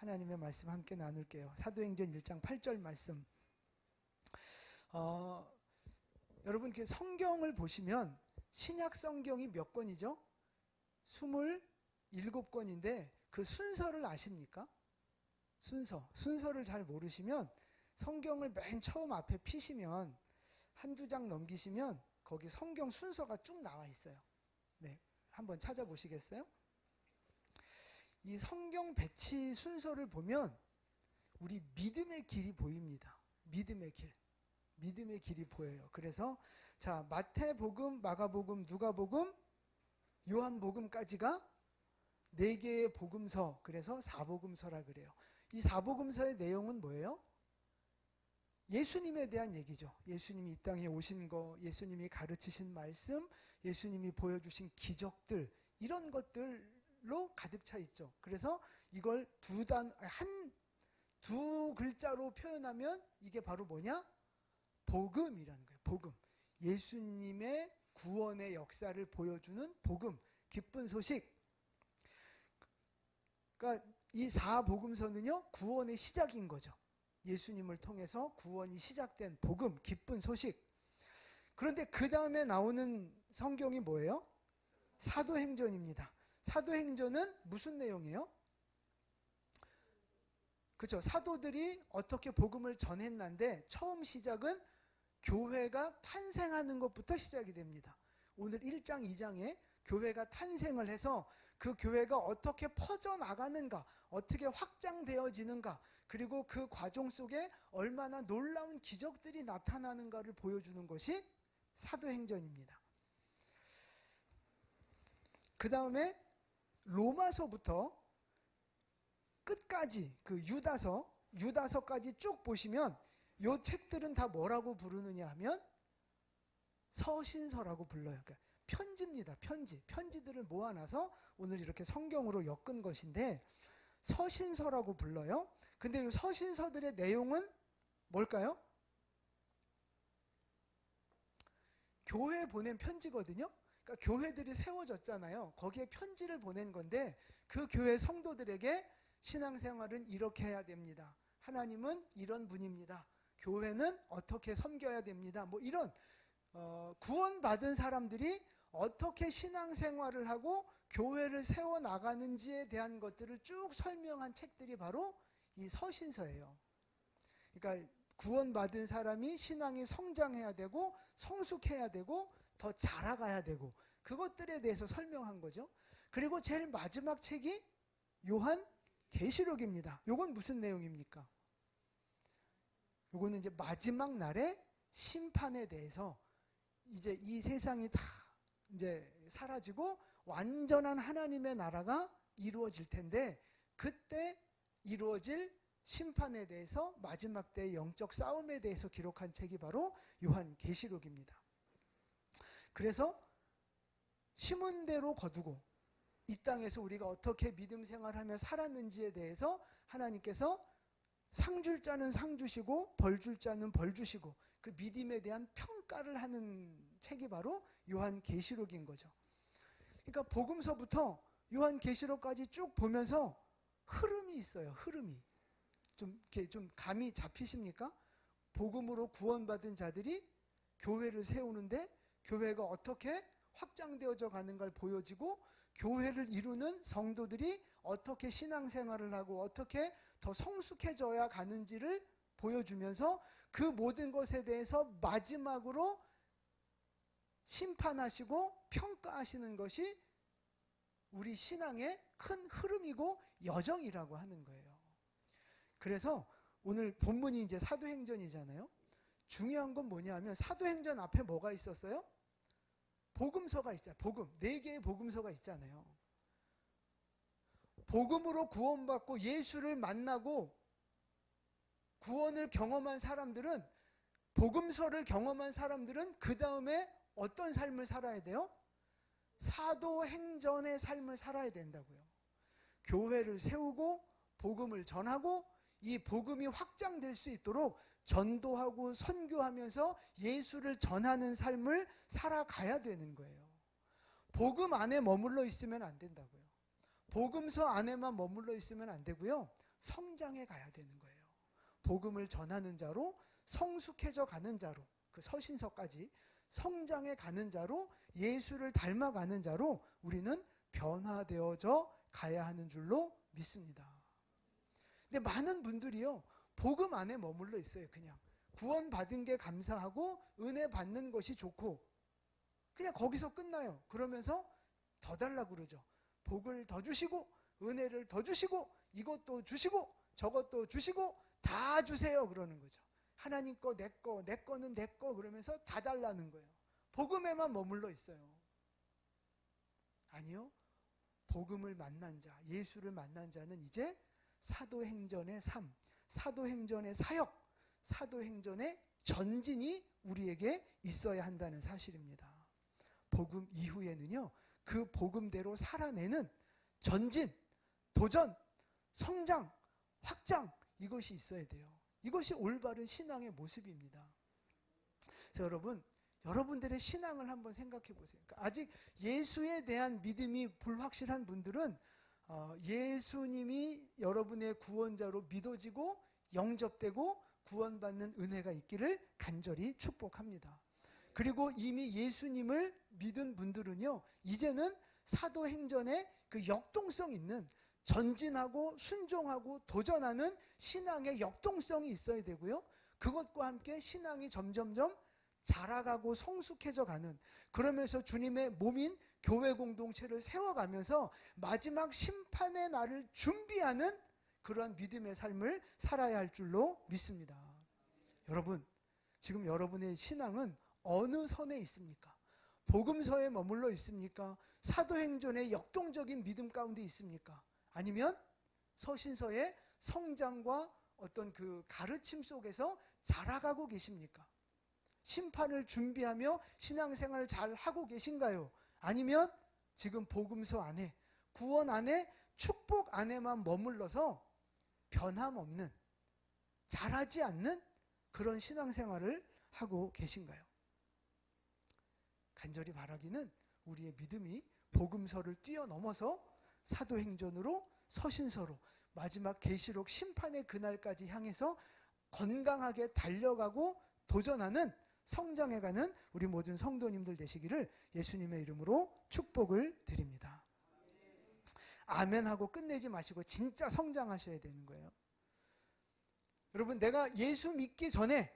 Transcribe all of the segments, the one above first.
하나님의 말씀 함께 나눌게요. 사도행전 1장 8절 말씀. 여러분 이렇게 성경을 보시면 신약 성경이 몇 권이죠? 27권인데 그 순서를 아십니까? 순서를 잘 모르시면 성경을 맨 처음 앞에 피시면 한두 장 넘기시면 거기 성경 순서가 쭉 나와 있어요. 네, 한번 찾아보시겠어요? 이 성경 배치 순서를 보면 우리 믿음의 길이 보입니다. 믿음의 길이 보여요. 그래서 자, 마태복음, 마가복음, 누가복음, 요한복음까지가 4개의 복음서, 그래서 사복음서라 그래요. 이 사복음서의 내용은 뭐예요? 예수님에 대한 얘기죠. 예수님이 이 땅에 오신 거, 예수님이 가르치신 말씀, 예수님이 보여주신 기적들, 이런 것들로 가득 차 있죠. 그래서 이걸 두 글자로 표현하면 이게 바로 뭐냐? 복음이라는 거예요. 복음. 예수님의 구원의 역사를 보여주는 복음, 기쁜 소식. 그러니까 이 사복음서는요, 구원의 시작인 거죠. 예수님을 통해서 구원이 시작된 복음, 기쁜 소식. 그런데 그 다음에 나오는 성경이 뭐예요? 사도행전입니다. 사도행전은 무슨 내용이에요? 그렇죠. 사도들이 어떻게 복음을 전했는데 처음 시작은 교회가 탄생하는 것부터 시작이 됩니다. 오늘 1장, 2장에 교회가 탄생을 해서 그 교회가 어떻게 퍼져나가는가, 어떻게 확장되어지는가, 그리고 그 과정 속에 얼마나 놀라운 기적들이 나타나는가를 보여주는 것이 사도행전입니다. 그 다음에 로마서부터 끝까지 그 유다서까지 쭉 보시면 이 책들은 다 뭐라고 부르느냐 하면 서신서라고 불러요. 그러니까 편지입니다. 편지들을 모아놔서 오늘 이렇게 성경으로 엮은 것인데 서신서라고 불러요. 근데 이 서신서들의 내용은 뭘까요? 교회에 보낸 편지거든요. 그러니까 교회들이 세워졌잖아요. 거기에 편지를 보낸 건데 그 교회 성도들에게 신앙생활은 이렇게 해야 됩니다. 하나님은 이런 분입니다. 교회는 어떻게 섬겨야 됩니다. 뭐 이런 구원받은 사람들이 어떻게 신앙생활을 하고 교회를 세워나가는지에 대한 것들을 쭉 설명한 책들이 바로 이 서신서예요. 그러니까 구원받은 사람이 신앙이 성장해야 되고 성숙해야 되고 더 자라가야 되고 그것들에 대해서 설명한 거죠. 그리고 제일 마지막 책이 요한계시록입니다. 요건 무슨 내용입니까? 요거는 이제 마지막 날의 심판에 대해서 이제 이 세상이 다 이제 사라지고 완전한 하나님의 나라가 이루어질 텐데 그때 이루어질 심판에 대해서 마지막 때의 영적 싸움에 대해서 기록한 책이 바로 요한계시록입니다. 그래서 심은 대로 거두고 이 땅에서 우리가 어떻게 믿음 생활하며 살았는지에 대해서 하나님께서 상 줄 자는 상 주시고 벌 줄 자는 벌 주시고 그 믿음에 대한 평가를 하는 책이 바로 요한계시록인 거죠. 그러니까 복음서부터 요한계시록까지 쭉 보면서 흐름이 있어요. 흐름이. 좀 감이 잡히십니까? 복음으로 구원받은 자들이 교회를 세우는데 교회가 어떻게 확장되어져 가는 걸 보여지고 교회를 이루는 성도들이 어떻게 신앙생활을 하고 어떻게 더 성숙해져야 가는지를 보여주면서 그 모든 것에 대해서 마지막으로 심판하시고 평가하시는 것이 우리 신앙의 큰 흐름이고 여정이라고 하는 거예요. 그래서 오늘 본문이 이제 사도행전이잖아요. 중요한 건 뭐냐 하면 사도행전 앞에 뭐가 있었어요? 복음서가 있잖아요. 복음. 4개의 복음서가 있잖아요. 복음으로 구원받고 예수를 만나고 구원을 경험한 사람들은 복음서를 경험한 사람들은 그 다음에 어떤 삶을 살아야 돼요? 사도행전의 삶을 살아야 된다고요. 교회를 세우고 복음을 전하고 이 복음이 확장될 수 있도록 전도하고 선교하면서 예수를 전하는 삶을 살아가야 되는 거예요. 복음 안에 머물러 있으면 안 된다고요. 복음서 안에만 머물러 있으면 안 되고요. 성장해 가야 되는 거예요. 복음을 전하는 자로, 성숙해져 가는 자로, 그 서신서까지 성장해 가는 자로, 예수를 닮아가는 자로 우리는 변화되어져 가야 하는 줄로 믿습니다. 근데 많은 분들이요, 복음 안에 머물러 있어요. 그냥 구원받은 게 감사하고 은혜 받는 것이 좋고 그냥 거기서 끝나요. 그러면서 더 달라고 그러죠. 복을 더 주시고 은혜를 더 주시고 이것도 주시고 저것도 주시고 다 주세요 그러는 거죠. 하나님 거, 내 거, 내 거는 내 거 그러면서 다 달라는 거예요. 복음에만 머물러 있어요. 아니요. 복음을 만난 자, 예수를 만난 자는 이제 사도행전의 삶, 사도행전의 사역, 사도행전의 전진이 우리에게 있어야 한다는 사실입니다. 복음 이후에는요, 그 복음대로 살아내는 전진, 도전, 성장, 확장, 이것이 있어야 돼요. 이것이 올바른 신앙의 모습입니다. 자, 여러분들의 신앙을 한번 생각해 보세요. 그러니까 아직 예수에 대한 믿음이 불확실한 분들은 예수님이 여러분의 구원자로 믿어지고 영접되고 구원받는 은혜가 있기를 간절히 축복합니다. 그리고 이미 예수님을 믿은 분들은요, 이제는 사도행전에 그 역동성 있는 전진하고 순종하고 도전하는 신앙의 역동성이 있어야 되고요. 그것과 함께 신앙이 점점점 자라가고 성숙해져 가는, 그러면서 주님의 몸인 교회 공동체를 세워가면서 마지막 심판의 날을 준비하는 그러한 믿음의 삶을 살아야 할 줄로 믿습니다. 여러분, 지금 여러분의 신앙은 어느 선에 있습니까? 복음서에 머물러 있습니까? 사도행전의 역동적인 믿음 가운데 있습니까? 아니면 서신서의 성장과 어떤 그 가르침 속에서 자라가고 계십니까? 심판을 준비하며 신앙생활을 잘 하고 계신가요? 아니면 지금 복음서 안에, 구원 안에, 축복 안에만 머물러서 변함없는, 자라지 않는 그런 신앙생활을 하고 계신가요? 간절히 바라기는 우리의 믿음이 복음서를 뛰어넘어서 사도행전으로, 서신서로, 마지막 계시록 심판의 그날까지 향해서 건강하게 달려가고 도전하는, 성장해가는 우리 모든 성도님들 되시기를 예수님의 이름으로 축복을 드립니다. 아멘 하고 끝내지 마시고 진짜 성장하셔야 되는 거예요. 여러분, 내가 예수 믿기 전에,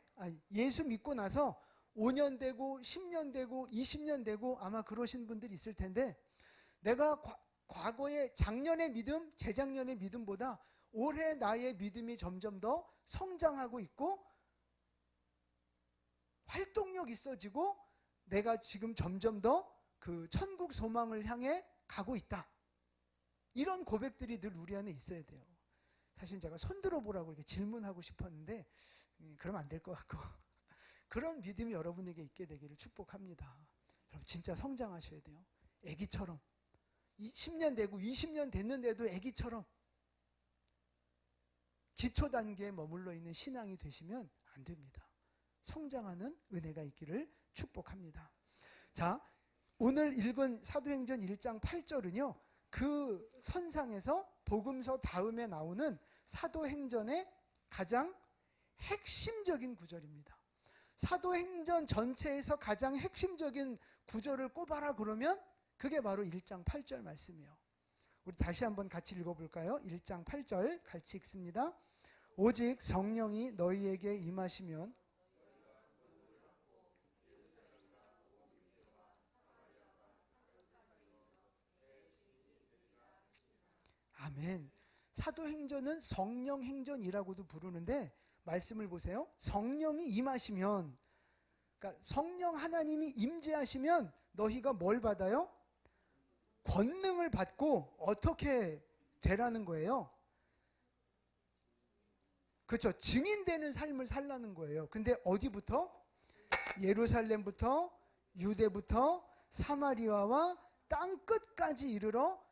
예수 믿고 나서 5년 되고 10년 되고 20년 되고 아마 그러신 분들이 있을 텐데, 내가 과거의 작년의 믿음, 재작년의 믿음보다 올해 나의 믿음이 점점 더 성장하고 있고 활동력 있어지고 내가 지금 점점 더 그 천국 소망을 향해 가고 있다. 이런 고백들이 늘 우리 안에 있어야 돼요. 사실 제가 손 들어보라고 이렇게 질문하고 싶었는데 그러면 안 될 것 같고 그런 믿음이 여러분에게 있게 되기를 축복합니다. 여러분 진짜 성장하셔야 돼요. 애기처럼. 10년 되고 20년 됐는데도 애기처럼 기초 단계에 머물러 있는 신앙이 되시면 안 됩니다. 성장하는 은혜가 있기를 축복합니다. 자, 오늘 읽은 사도행전 1장 8절은요. 그 선상에서 복음서 다음에 나오는 사도행전의 가장 핵심적인 구절입니다. 사도행전 전체에서 가장 핵심적인 구절을 꼽아라 그러면 그게 바로 1장 8절 말씀이에요. 우리 다시 한번 같이 읽어볼까요? 1장 8절 같이 읽습니다. 오직 성령이 너희에게 임하시면 아멘. 사도행전은 성령행전이라고도 부르는데 말씀을 보세요. 성령이 임하시면, 그러니까 성령 하나님이 임재하시면 너희가 뭘 받아요? 권능을 받고 어떻게 되라는 거예요? 그렇죠. 증인되는 삶을 살라는 거예요. 근데 어디부터? 예루살렘부터, 유대부터, 사마리아와 땅끝까지 이르러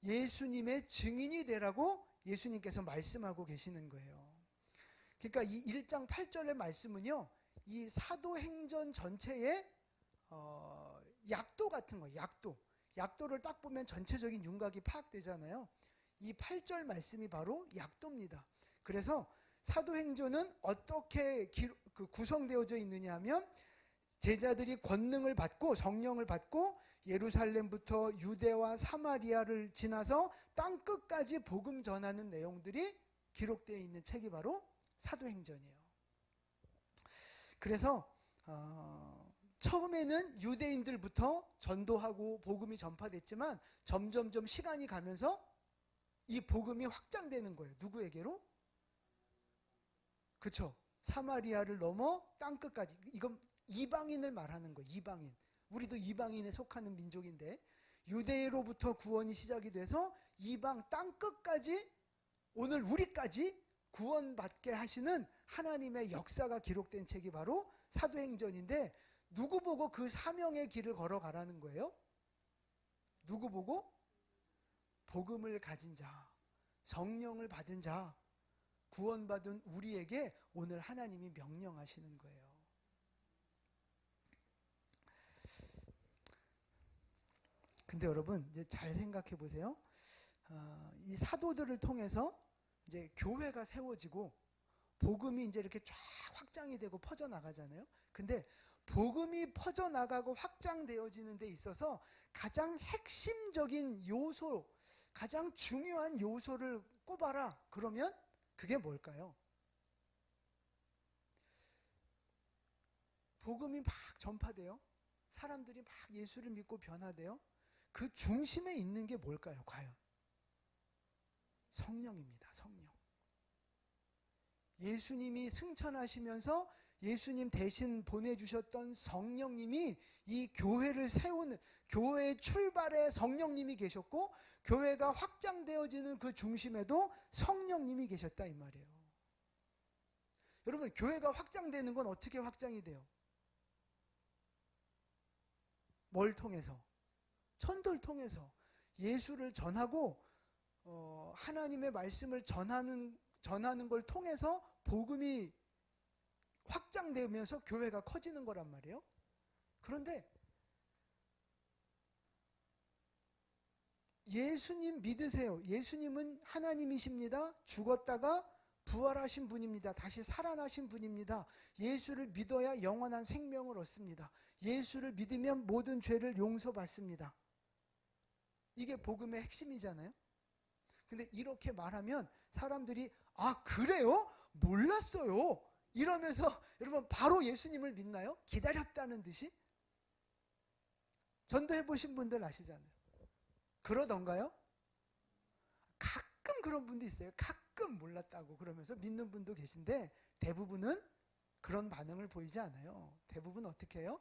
예수님의 증인이 되라고 예수님께서 말씀하고 계시는 거예요. 그러니까 이 1장 8절의 말씀은요, 이 사도행전 전체의 약도 같은 거예요. 약도를 딱 보면 전체적인 윤곽이 파악되잖아요. 이 8절 말씀이 바로 약도입니다. 그래서 사도행전은 어떻게 구성되어져 있느냐 하면 제자들이 권능을 받고 성령을 받고 예루살렘부터 유대와 사마리아를 지나서 땅끝까지 복음 전하는 내용들이 기록되어 있는 책이 바로 사도행전이에요. 그래서 처음에는 유대인들부터 전도하고 복음이 전파됐지만 점점점 시간이 가면서 이 복음이 확장되는 거예요. 누구에게로? 그렇죠. 사마리아를 넘어 땅끝까지. 이건 이방인을 말하는 거예요. 이방인. 우리도 이방인에 속하는 민족인데 유대로부터 구원이 시작이 돼서 이방 땅끝까지 오늘 우리까지 구원받게 하시는 하나님의 역사가 기록된 책이 바로 사도행전인데 누구 보고 그 사명의 길을 걸어가라는 거예요? 누구 보고? 복음을 가진 자, 성령을 받은 자, 구원받은 우리에게 오늘 하나님이 명령하시는 거예요. 근데 여러분 이제 잘 생각해 보세요. 이 사도들을 통해서 이제 교회가 세워지고 복음이 이제 이렇게 쫙 확장이 되고 퍼져 나가잖아요. 근데 복음이 퍼져 나가고 확장되어지는 데 있어서 가장 핵심적인 요소, 가장 중요한 요소를 꼽아라. 그러면 그게 뭘까요? 복음이 막 전파돼요. 사람들이 막 예수를 믿고 변화돼요. 그 중심에 있는 게 뭘까요? 과연 성령입니다. 성령. 예수님이 승천하시면서 예수님 대신 보내주셨던 성령님이 이 교회를 세우는, 교회의 출발에 성령님이 계셨고 교회가 확장되어지는 그 중심에도 성령님이 계셨다 이 말이에요. 여러분, 교회가 확장되는 건 어떻게 확장이 돼요? 뭘 통해서? 전도를 통해서 예수를 전하고 하나님의 말씀을 전하는 걸 통해서 복음이 확장되면서 교회가 커지는 거란 말이에요. 그런데 예수님 믿으세요. 예수님은 하나님이십니다. 죽었다가 부활하신 분입니다. 다시 살아나신 분입니다. 예수를 믿어야 영원한 생명을 얻습니다. 예수를 믿으면 모든 죄를 용서받습니다. 이게 복음의 핵심이잖아요. 근데 이렇게 말하면 사람들이 아 그래요? 몰랐어요. 이러면서 여러분 바로 예수님을 믿나요? 기다렸다는 듯이? 전도해 보신 분들 아시잖아요. 그러던가요? 가끔 그런 분도 있어요. 가끔 몰랐다고 그러면서 믿는 분도 계신데 대부분은 그런 반응을 보이지 않아요. 대부분 어떻게 해요?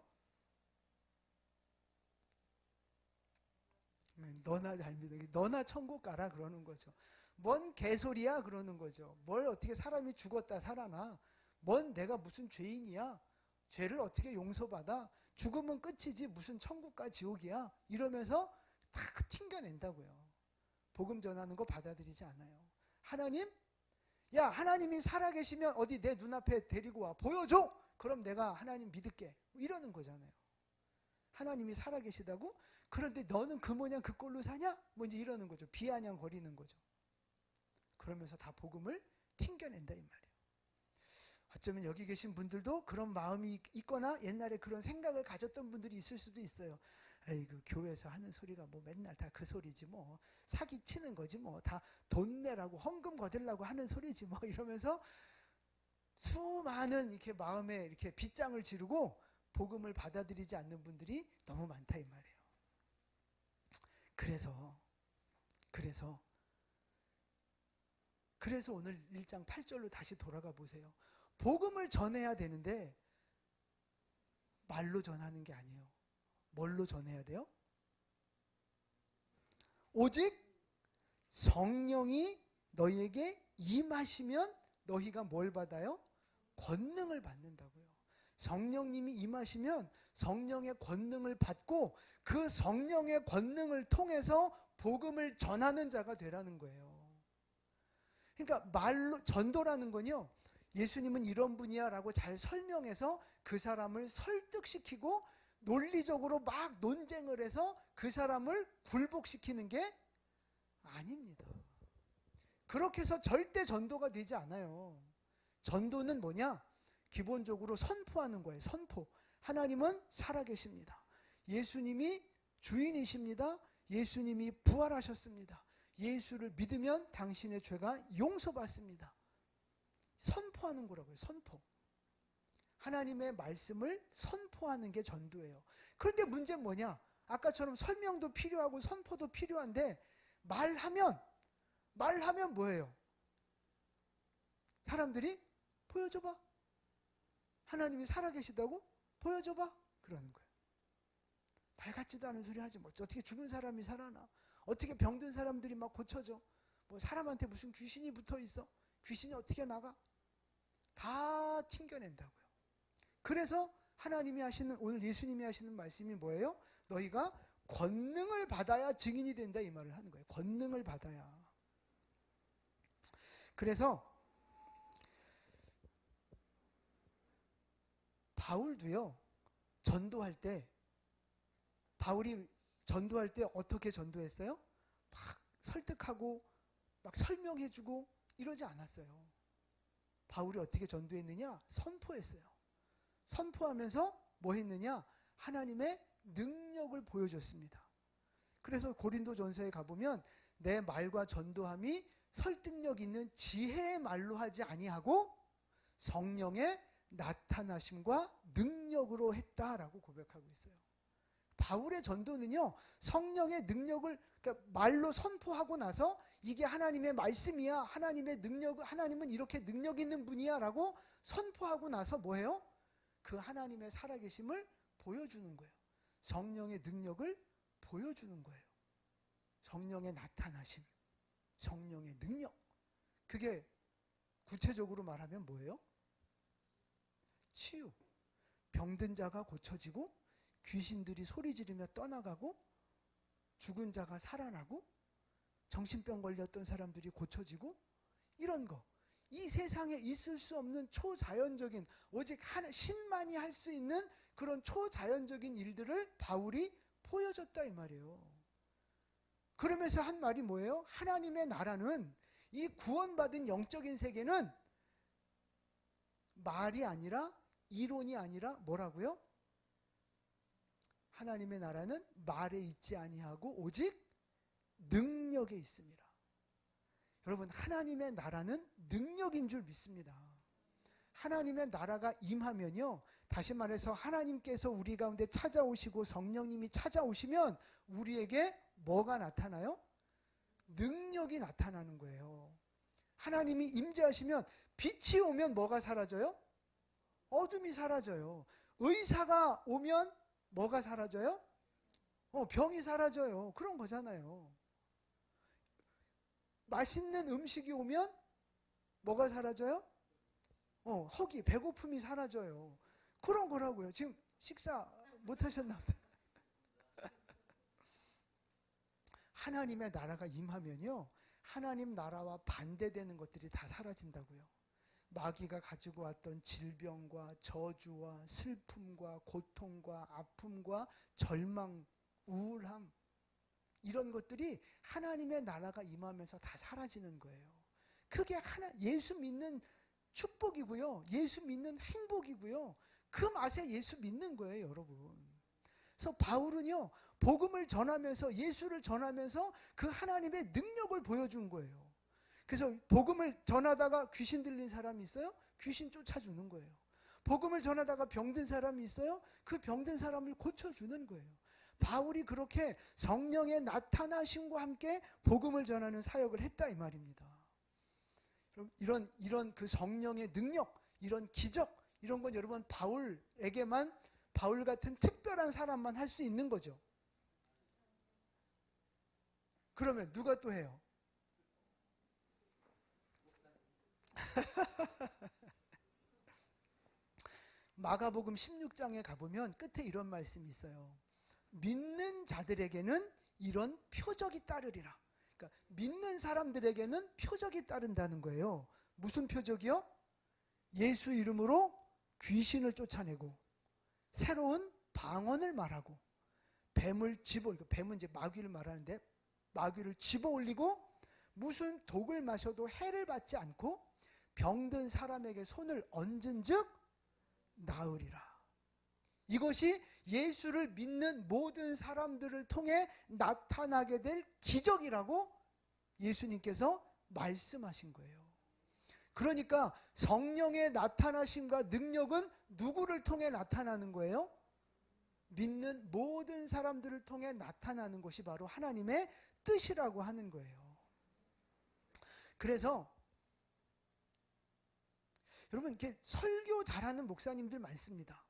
너나 잘 믿어. 너나 천국 가라 그러는 거죠. 뭔 개소리야 그러는 거죠. 뭘 어떻게 사람이 죽었다 살아나. 뭔 내가 무슨 죄인이야. 죄를 어떻게 용서받아. 죽으면 끝이지 무슨 천국과 지옥이야. 이러면서 다 튕겨낸다고요. 복음 전하는 거 받아들이지 않아요. 하나님? 야 하나님이 살아계시면 어디 내 눈앞에 데리고 와. 보여줘. 그럼 내가 하나님 믿을게. 이러는 거잖아요. 하나님이 살아계시다고? 그런데 너는 그 모양 그 꼴로 사냐? 뭐 이제 이러는 거죠. 비아냥거리는 거죠. 그러면서 다 복음을 튕겨낸다 이 말이에요. 어쩌면 여기 계신 분들도 그런 마음이 있거나 옛날에 그런 생각을 가졌던 분들이 있을 수도 있어요. 에이그 교회에서 하는 소리가 뭐 맨날 다 그 소리지 뭐 사기치는 거지 뭐 다 돈 내라고 헌금 거들라고 하는 소리지 뭐 이러면서 수많은 이렇게 마음에 이렇게 빗장을 지르고 복음을 받아들이지 않는 분들이 너무 많다 이 말이에요. 그래서 오늘 1장 8절로 다시 돌아가 보세요. 복음을 전해야 되는데 말로 전하는 게 아니에요. 뭘로 전해야 돼요? 오직 성령이 너희에게 임하시면 너희가 뭘 받아요? 권능을 받는다고요. 성령님이 임하시면 성령의 권능을 받고 그 성령의 권능을 통해서 복음을 전하는 자가 되라는 거예요. 그러니까 말로 전도라는 건요. 예수님은 이런 분이야 라고 잘 설명해서 그 사람을 설득시키고 논리적으로 막 논쟁을 해서 그 사람을 굴복시키는 게 아닙니다. 그렇게 해서 절대 전도가 되지 않아요. 전도는 뭐냐? 기본적으로 선포하는 거예요. 선포. 하나님은 살아계십니다. 예수님이 주인이십니다. 예수님이 부활하셨습니다. 예수를 믿으면 당신의 죄가 용서받습니다. 선포하는 거라고요. 선포. 하나님의 말씀을 선포하는 게 전도예요. 그런데 문제는 뭐냐? 아까처럼 설명도 필요하고 선포도 필요한데 말하면 뭐예요? 사람들이 보여줘봐. 하나님이 살아계시다고? 보여줘봐. 그러는 거예요. 말 같지도 않은 소리 하지. 뭐 어떻게 죽은 사람이 살아나? 어떻게 병든 사람들이 막 고쳐져? 뭐 사람한테 무슨 귀신이 붙어 있어? 귀신이 어떻게 나가? 다 튕겨낸다고요. 그래서 하나님이 하시는, 오늘 예수님이 하시는 말씀이 뭐예요? 너희가 권능을 받아야 증인이 된다, 이 말을 하는 거예요. 권능을 받아야. 그래서 바울도요, 바울이 전도할 때 어떻게 전도했어요? 막 설득하고 막 설명해주고 이러지 않았어요. 바울이 어떻게 전도했느냐? 선포했어요. 선포하면서 뭐 했느냐? 하나님의 능력을 보여줬습니다. 그래서 고린도전서에 가보면 내 말과 전도함이 설득력 있는 지혜의 말로 하지 아니하고 성령의 나타나심과 능력으로 했다라고 고백하고 있어요. 바울의 전도는요, 성령의 능력을, 그러니까 말로 선포하고 나서 이게 하나님의 말씀이야, 하나님의 능력, 하나님은 이렇게 능력 있는 분이야 라고 선포하고 나서 뭐예요? 그 하나님의 살아계심을 보여주는 거예요. 성령의 능력을 보여주는 거예요. 성령의 나타나심, 성령의 능력. 그게 구체적으로 말하면 뭐예요? 치유. 병든 자가 고쳐지고 귀신들이 소리 지르며 떠나가고 죽은 자가 살아나고 정신병 걸렸던 사람들이 고쳐지고 이런 거. 이 세상에 있을 수 없는 초자연적인, 오직 신만이 할 수 있는 그런 초자연적인 일들을 바울이 보여줬다 이 말이에요. 그러면서 한 말이 뭐예요? 하나님의 나라는, 이 구원받은 영적인 세계는 말이 아니라, 이론이 아니라 뭐라고요? 하나님의 나라는 말에 있지 아니하고 오직 능력에 있습니다. 여러분, 하나님의 나라는 능력인 줄 믿습니다. 하나님의 나라가 임하면요, 다시 말해서 하나님께서 우리 가운데 찾아오시고 성령님이 찾아오시면 우리에게 뭐가 나타나요? 능력이 나타나는 거예요. 하나님이 임재하시면 빛이 오면 뭐가 사라져요? 어둠이 사라져요. 의사가 오면 뭐가 사라져요? 병이 사라져요. 그런 거잖아요. 맛있는 음식이 오면 뭐가 사라져요? 허기, 배고픔이 사라져요. 그런 거라고요. 지금 식사 못 하셨나 보다. 하나님의 나라가 임하면요, 하나님 나라와 반대되는 것들이 다 사라진다고요. 마귀가 가지고 왔던 질병과 저주와 슬픔과 고통과 아픔과 절망, 우울함, 이런 것들이 하나님의 나라가 임하면서 다 사라지는 거예요. 그게 예수 믿는 축복이고요. 예수 믿는 행복이고요. 그 맛에 예수 믿는 거예요, 여러분. 그래서 바울은요, 복음을 전하면서, 예수를 전하면서 그 하나님의 능력을 보여준 거예요. 그래서 복음을 전하다가 귀신 들린 사람이 있어요? 귀신 쫓아주는 거예요. 복음을 전하다가 병든 사람이 있어요? 그 병든 사람을 고쳐주는 거예요. 바울이 그렇게 성령의 나타나심과 함께 복음을 전하는 사역을 했다 이 말입니다. 이런 그 성령의 능력, 이런 기적, 이런 건 여러분 바울에게만, 바울 같은 특별한 사람만 할 수 있는 거죠. 그러면 누가 또 해요? 마가복음 16장에 가보면 끝에 이런 말씀이 있어요. 믿는 자들에게는 이런 표적이 따르리라. 그러니까 믿는 사람들에게는 표적이 따른다는 거예요. 무슨 표적이요? 예수 이름으로 귀신을 쫓아내고 새로운 방언을 말하고 뱀을 집어, 뱀은 이제 마귀를 말하는데 마귀를 집어 올리고 무슨 독을 마셔도 해를 받지 않고 병든 사람에게 손을 얹은 즉 나으리라. 이것이 예수를 믿는 모든 사람들을 통해 나타나게 될 기적이라고 예수님께서 말씀하신 거예요. 그러니까 성령의 나타나심과 능력은 누구를 통해 나타나는 거예요? 믿는 모든 사람들을 통해 나타나는 것이 바로 하나님의 뜻이라고 하는 거예요. 그래서 여러분, 이렇게 설교 잘하는 목사님들 많습니다.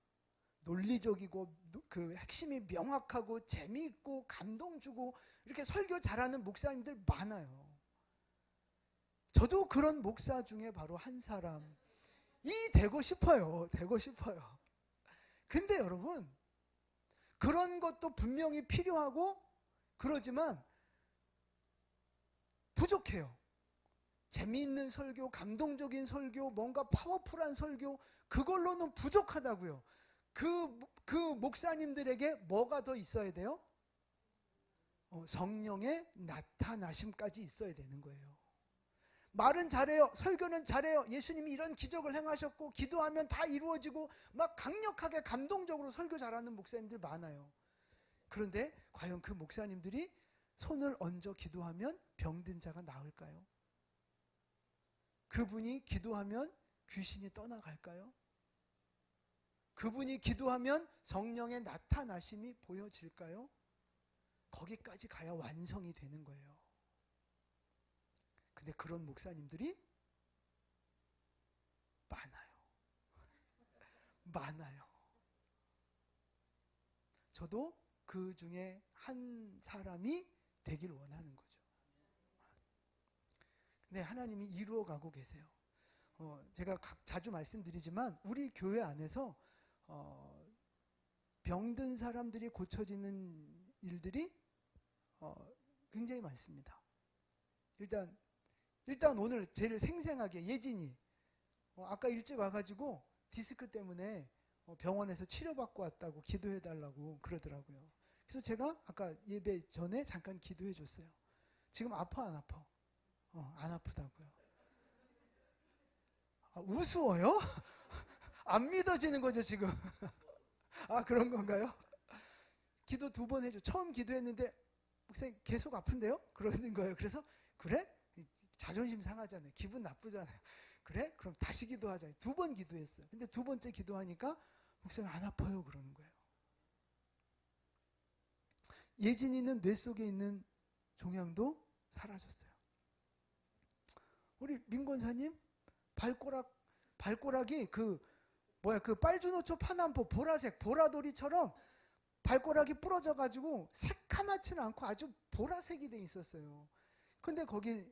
논리적이고 그 핵심이 명확하고 재미있고 감동 주고 이렇게 설교 잘하는 목사님들 많아요. 저도 그런 목사 중에 바로 한 사람이 되고 싶어요. 되고 싶어요. 근데 여러분, 그런 것도 분명히 필요하고 그러지만 부족해요. 재미있는 설교, 감동적인 설교, 뭔가 파워풀한 설교, 그걸로는 부족하다고요. 그 목사님들에게 뭐가 더 있어야 돼요? 성령의 나타나심까지 있어야 되는 거예요. 말은 잘해요. 설교는 잘해요. 예수님이 이런 기적을 행하셨고 기도하면 다 이루어지고 막 강력하게 감동적으로 설교 잘하는 목사님들 많아요. 그런데 과연 그 목사님들이 손을 얹어 기도하면 병든 자가 나을까요? 그분이 기도하면 귀신이 떠나갈까요? 그분이 기도하면 성령의 나타나심이 보여질까요? 거기까지 가야 완성이 되는 거예요. 근데 그런 목사님들이 많아요. 많아요. 저도 그 중에 한 사람이 되길 원하는 거죠. 근데 하나님이 이루어가고 계세요. 제가 자주 말씀드리지만 우리 교회 안에서 병든 사람들이 고쳐지는 일들이 굉장히 많습니다. 일단 오늘 제일 생생하게 예진이 아까 일찍 와가지고 디스크 때문에 병원에서 치료받고 왔다고 기도해달라고 그러더라고요. 그래서 제가 아까 예배 전에 잠깐 기도해 줬어요. 지금 아파 안 아파? 안 아프다고요. 우스워요? 안 믿어지는 거죠 지금. 그런 건가요? 기도 2번 해줘. 처음 기도했는데 목사님 계속 아픈데요? 그러는 거예요. 그래서 그래? 자존심 상하잖아요. 기분 나쁘잖아요. 그래? 그럼 다시 기도하자. 2번 기도했어요. 근데 2번째 기도하니까 목사님 안 아파요 그러는 거예요. 예진이는 뇌 속에 있는 종양도 사라졌어요. 우리 민권사님 발가락이 그 빨주노초 파남포 보라색 보라돌이처럼 발가락이 부러져 가지고 새카맣지는 않고 아주 보라색이 돼 있었어요. 근데 거기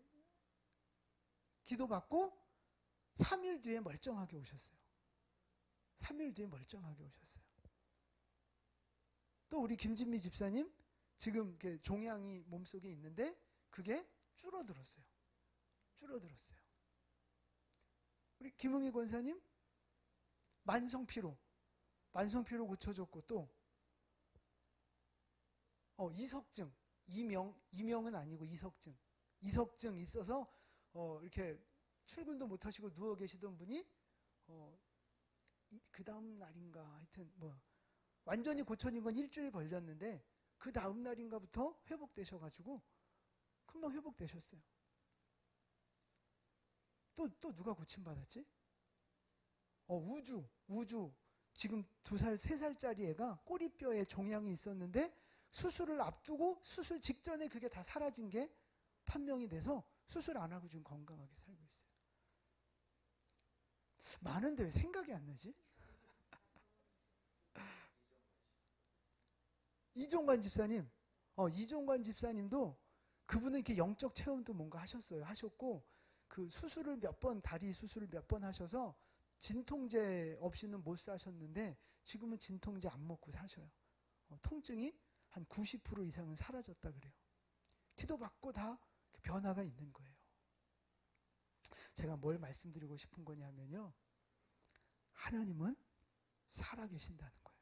기도받고 3일 뒤에 멀쩡하게 오셨어요. 3일 뒤에 멀쩡하게 오셨어요. 또 우리 김진미 집사님 지금 이렇게 종양이 몸속에 있는데 그게 줄어들었어요. 우리 김흥희 권사님 만성피로 고쳐졌고 또 이석증 이명은 아니고 이석증 있어서 이렇게 출근도 못 하시고 누워 계시던 분이 그 다음 날인가 하여튼 완전히 고쳐진 건 일주일 걸렸는데 그 다음 날인가부터 회복되셔가지고 금방 회복되셨어요. 또 누가 고침받았지? 우주 지금 2살 3살짜리 애가 꼬리뼈에 종양이 있었는데 수술을 앞두고 수술 직전에 그게 다 사라진 게 판명이 돼서 수술 안 하고 지금 건강하게 살고 있어요. 많은데 왜 생각이 안 나지? 이종관 집사님도 그분은 이렇게 영적 체험도 뭔가 하셨고 그 수술을 다리 수술을 몇 번 하셔서 진통제 없이는 못 사셨는데 지금은 진통제 안 먹고 사셔요. 통증이 한 90% 이상은 사라졌다 그래요. 기도받고 다 변화가 있는 거예요. 제가 뭘 말씀드리고 싶은 거냐면요. 하나님은 살아계신다는 거예요.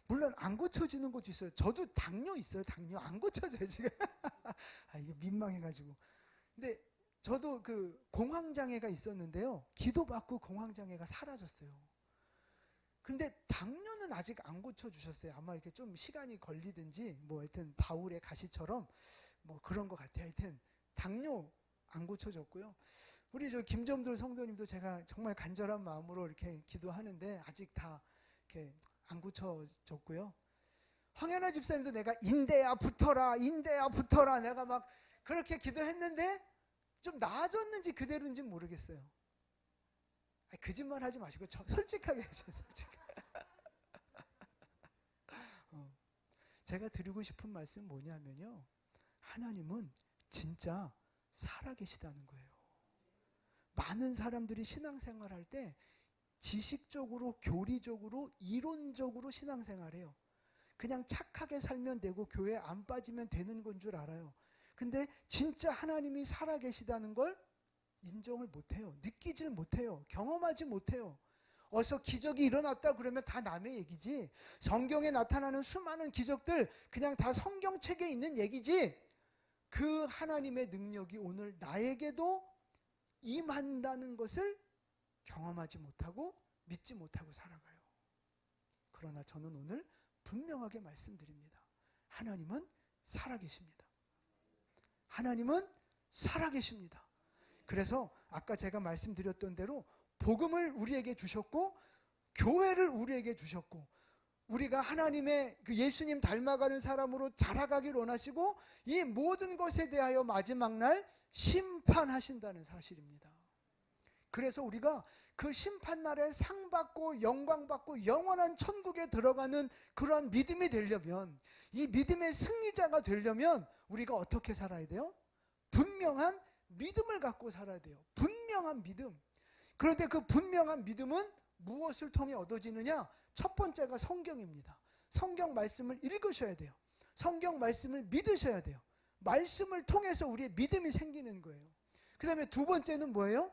물론 안 고쳐지는 것도 있어요. 저도 당뇨 있어요. 당뇨 안 고쳐져요 지금. 이게 민망해가지고. 근데 저도 그 공황장애가 있었는데요. 기도받고 공황장애가 사라졌어요. 그런데 당뇨는 아직 안 고쳐주셨어요. 아마 이렇게 좀 시간이 걸리든지 뭐 하여튼 바울의 가시처럼 뭐 그런 것 같아요. 하여튼 당뇨 안 고쳐졌고요. 우리 저 김점들 성도님도 제가 정말 간절한 마음으로 이렇게 기도하는데 아직 다 이렇게 안 고쳐졌고요. 황현아 집사님도 내가 인대야 붙어라, 인대야 붙어라, 내가 막 그렇게 기도했는데 좀 나아졌는지 그대로인지 모르겠어요. 아니, 거짓말 하지 마시고 솔직하게 해주세요. 제가 드리고 싶은 말씀 뭐냐면요. 하나님은 진짜 살아계시다는 거예요. 많은 사람들이 신앙생활할 때 지식적으로, 교리적으로, 이론적으로 신앙생활해요. 그냥 착하게 살면 되고 교회 안 빠지면 되는 건 줄 알아요. 근데 진짜 하나님이 살아계시다는 걸 인정을 못해요. 느끼질 못해요. 경험하지 못해요. 어서 기적이 일어났다 그러면 다 남의 얘기지. 성경에 나타나는 수많은 기적들 그냥 다 성경책에 있는 얘기지. 그 하나님의 능력이 오늘 나에게도 임한다는 것을 경험하지 못하고 믿지 못하고 살아가요. 그러나 저는 오늘 분명하게 말씀드립니다. 하나님은 살아계십니다. 하나님은 살아계십니다. 그래서 아까 제가 말씀드렸던 대로 복음을 우리에게 주셨고 교회를 우리에게 주셨고 우리가 하나님의 그 예수님 닮아가는 사람으로 자라가길 원하시고 이 모든 것에 대하여 마지막 날 심판하신다는 사실입니다. 그래서 우리가 그 심판날에 상 받고 영광 받고 영원한 천국에 들어가는 그런 믿음이 되려면 이 믿음의 승리자가 되려면 우리가 어떻게 살아야 돼요? 분명한 믿음을 갖고 살아야 돼요. 분명한 믿음. 그런데 그 분명한 믿음은 무엇을 통해 얻어지느냐? 첫 번째가 성경입니다. 성경 말씀을 읽으셔야 돼요. 성경 말씀을 믿으셔야 돼요. 말씀을 통해서 우리의 믿음이 생기는 거예요. 그 다음에 두 번째는 뭐예요?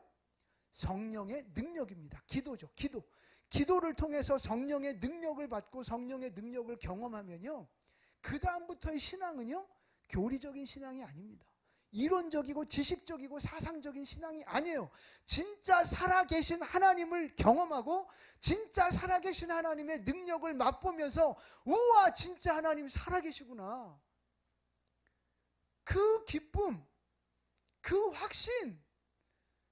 성령의 능력입니다. 기도죠. 기도. 기도를 통해서 성령의 능력을 받고 성령의 능력을 경험하면요. 그 다음부터의 신앙은요. 교리적인 신앙이 아닙니다. 이론적이고 지식적이고 사상적인 신앙이 아니에요. 진짜 살아계신 하나님을 경험하고 진짜 살아계신 하나님의 능력을 맛보면서 우와 진짜 하나님 살아계시구나. 그 기쁨, 그 확신,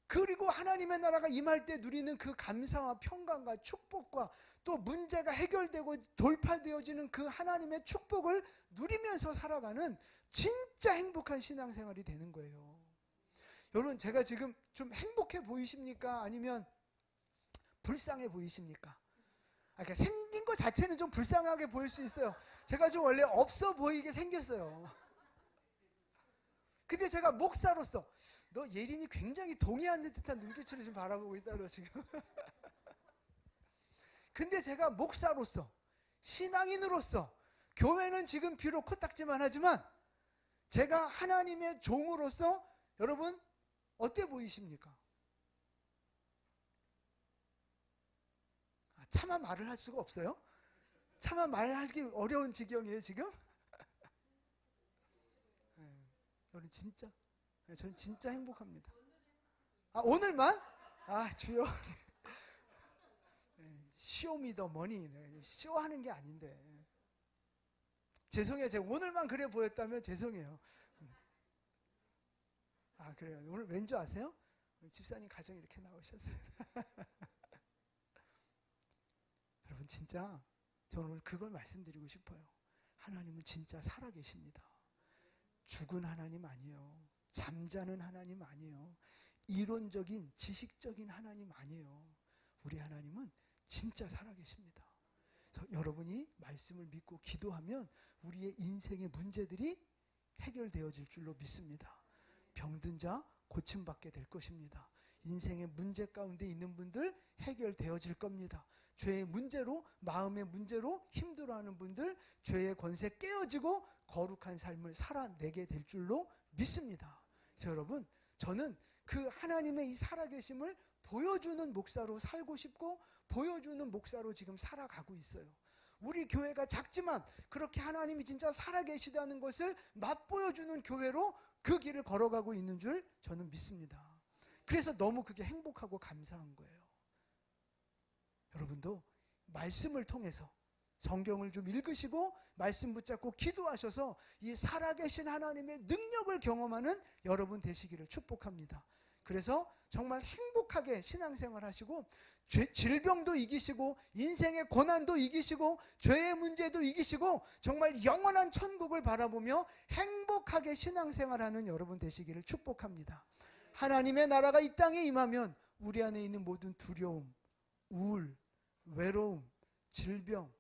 그리고 하나님의 나라가 임할 때 누리는 그 감사와 평강과 축복과 또 문제가 해결되고 돌파되어지는 그 하나님의 축복을 누리면서 살아가는 진짜 행복한 신앙생활이 되는 거예요. 여러분 제가 지금 좀 행복해 보이십니까? 아니면 불쌍해 보이십니까? 그러니까 생긴 것 자체는 좀 불쌍하게 보일 수 있어요. 제가 좀 원래 없어 보이게 생겼어요. 근데 제가 목사로서 너 예린이 굉장히 동의하는 듯한 눈빛으로 지금 바라보고 있다고 지금. 근데 제가 목사로서 신앙인으로서 교회는 지금 비록 코딱지만 하지만 제가 하나님의 종으로서 여러분 어때 보이십니까? 차마 말을 할 수가 없어요? 차마 말하기 어려운 지경이에요 지금? 여러분 진짜 저는 진짜 행복합니다. 오늘만? 주여. 쇼미 더 머니. 쇼하는 게 아닌데. 죄송해요. 제가 오늘만 그래 보였다면 죄송해요. 그래요. 오늘 왠지 아세요? 집사님 가정 이렇게 나오셨어요. 여러분 진짜 저는 오늘 그걸 말씀드리고 싶어요. 하나님은 진짜 살아계십니다. 죽은 하나님 아니에요. 잠자는 하나님 아니에요. 이론적인 지식적인 하나님 아니에요. 우리 하나님은 진짜 살아계십니다. 여러분이 말씀을 믿고 기도하면 우리의 인생의 문제들이 해결되어질 줄로 믿습니다. 병든 자 고침받게 될 것입니다. 인생의 문제 가운데 있는 분들 해결되어질 겁니다. 죄의 문제로 마음의 문제로 힘들어하는 분들 죄의 권세 깨어지고 거룩한 삶을 살아내게 될 줄로 믿습니다. 그래서 여러분 저는 그 하나님의 이 살아계심을 보여주는 목사로 살고 싶고 보여주는 목사로 지금 살아가고 있어요. 우리 교회가 작지만 그렇게 하나님이 진짜 살아계시다는 것을 맛보여주는 교회로 그 길을 걸어가고 있는 줄 저는 믿습니다. 그래서 너무 그게 행복하고 감사한 거예요. 여러분도 말씀을 통해서 성경을 좀 읽으시고 말씀 붙잡고 기도하셔서 이 살아계신 하나님의 능력을 경험하는 여러분 되시기를 축복합니다. 그래서 정말 행복하게 신앙생활 하시고 질병도 이기시고 인생의 고난도 이기시고 죄의 문제도 이기시고 정말 영원한 천국을 바라보며 행복하게 신앙생활하는 여러분 되시기를 축복합니다. 하나님의 나라가 이 땅에 임하면 우리 안에 있는 모든 두려움, 우울, 외로움, 질병,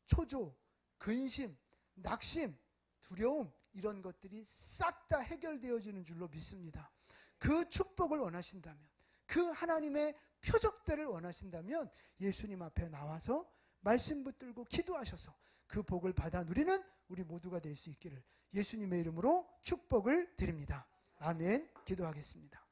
초조, 근심, 낙심, 두려움 이런 것들이 싹 다 해결되어지는 줄로 믿습니다. 그 축복을 원하신다면, 그 하나님의 표적들을 원하신다면 예수님 앞에 나와서 말씀 붙들고 기도하셔서 그 복을 받아 누리는 우리 모두가 될 수 있기를 예수님의 이름으로 축복을 드립니다. 아멘. 기도하겠습니다.